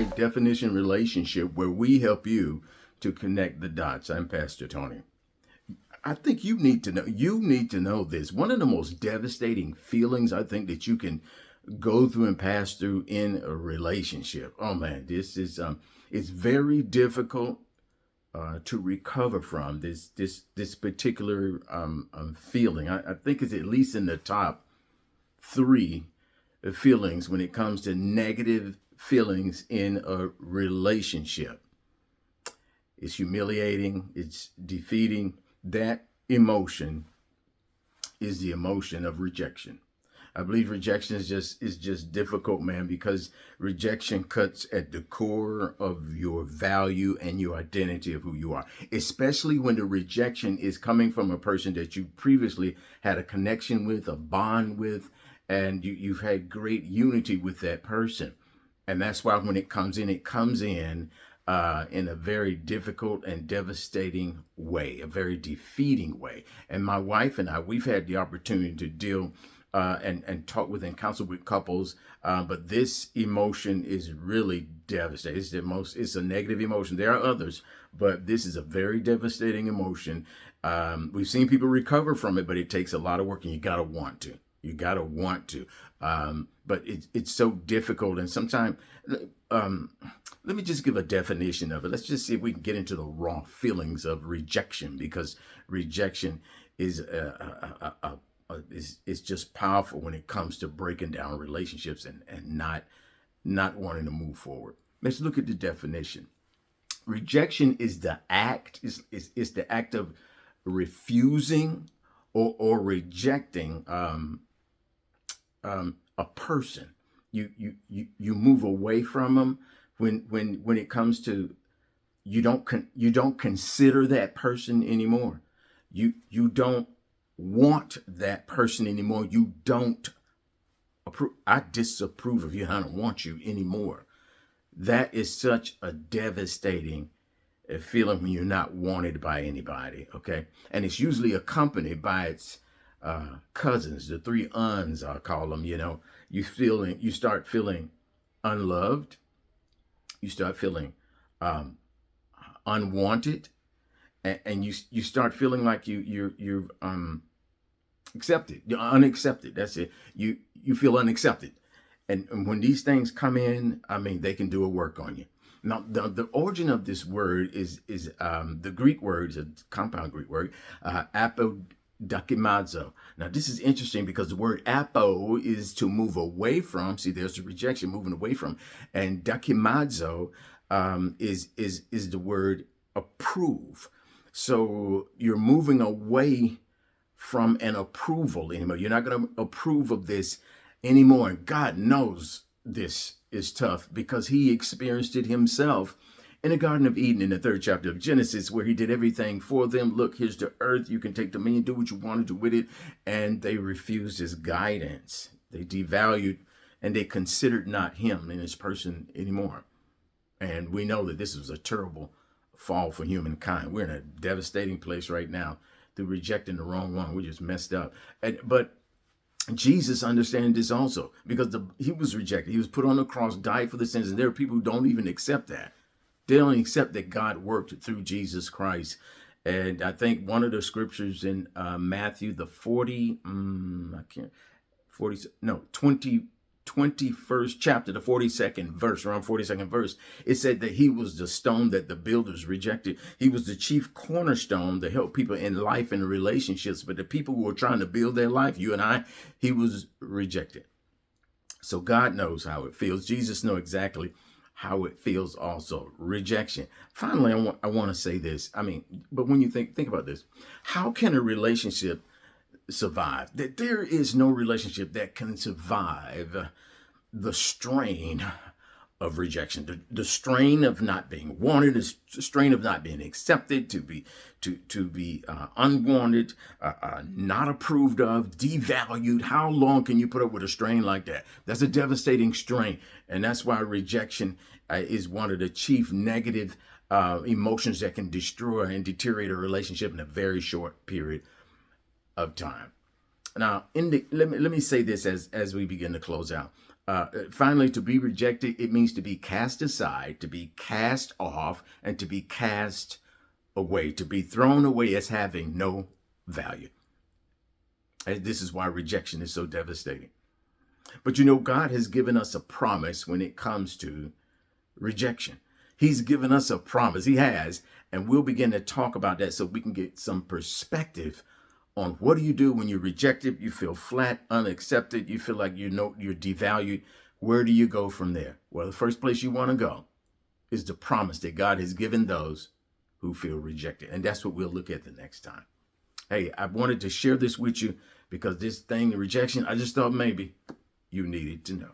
high definition relationship where we help you to connect the dots. I'm Pastor Tony. I think you need to know this. One of the most devastating feelings I think that you can go through and pass through in a relationship. Oh man, this is it's very difficult to recover from this particular feeling. I think it's at least in the top three feelings when it comes to negative feelings in a relationship. It's humiliating, it's defeating. That emotion is the emotion of rejection. I believe rejection is just difficult, man, because rejection cuts at the core of your value and your identity of who you are, especially when the rejection is coming from a person that you previously had a connection with, a bond with, and you've had great unity with that person. And that's why when it comes in a very difficult and devastating way, a very defeating way. And my wife and I, we've had the opportunity to deal and talk with and counsel with couples, but this emotion is really devastating. It's a negative emotion. There are others, but this is a very devastating emotion. We've seen people recover from it, but it takes a lot of work, and you gotta want to. You gotta want to. But it's so difficult, and sometimes. Let me just give a definition of it. Let's just see if we can get into the raw feelings of rejection, because rejection is just powerful when it comes to breaking down relationships and not wanting to move forward. Let's look at the definition. Rejection is the act is the act of refusing or rejecting a person. You move away from them when it comes to you don't consider that person anymore. You don't want that person anymore. You don't approve. I disapprove of you. I don't want you anymore. That is such a devastating feeling when you're not wanted by anybody. Okay, and it's usually accompanied by its cousins, the three uns, I call them. You start feeling unloved. You start feeling unwanted, and you start feeling like you're accepted. You're unaccepted. That's it. You feel unaccepted, and when these things come in, I mean, they can do a work on you. Now, the origin of this word is the Greek word, is a compound Greek word, apodakimazo. Now, this is interesting because the word apo is to move away from. See, there's the rejection, moving away from, and dakimazo is the word approve. So you're moving away from an approval anymore. You're not going to approve of this anymore. And God knows this is tough because he experienced it himself in the Garden of Eden in the 3rd chapter of Genesis, where he did everything for them. Look, here's the earth. You can take dominion, do what you want to do with it. And they refused his guidance. They devalued and they considered not him and his person anymore. And we know that this was a terrible fall for humankind. We're in a devastating place right now through rejecting the wrong one. We just messed up. But Jesus understands this also, because he was rejected. He was put on the cross, died for the sins. And there are people who don't even accept that. They don't accept that God worked through Jesus Christ. And I think one of the scriptures in Matthew, the 21st chapter, the 42nd verse, around 42nd verse, it said that he was the stone that the builders rejected. He was the chief cornerstone to help people in life and relationships. But the people who were trying to build their life, you and I, he was rejected. So God knows how it feels. Jesus knows exactly how it feels also. Rejection. Finally, I want to say this. I mean, but when you think about this, how can a relationship survive? That there is no relationship that can survive the strain of rejection, the strain of not being wanted, the strain of not being accepted, to be unwanted, not approved of, devalued. How long can you put up with a strain like that? That's a devastating strain, and that's why rejection is one of the chief negative emotions that can destroy and deteriorate a relationship in a very short period of time. Now, let me say this as we begin to close out. Finally, to be rejected, it means to be cast aside, to be cast off, and to be cast away, to be thrown away as having no value. And this is why rejection is so devastating. But God has given us a promise when it comes to rejection. He's given us a promise. He has. And we'll begin to talk about that so we can get some perspective on what do you do when you're rejected, you feel flat, unaccepted, you feel like you're devalued. Where do you go from there? Well, the first place you want to go is the promise that God has given those who feel rejected. And that's what we'll look at the next time. Hey, I wanted to share this with you because this thing, the rejection, I just thought maybe you needed to know.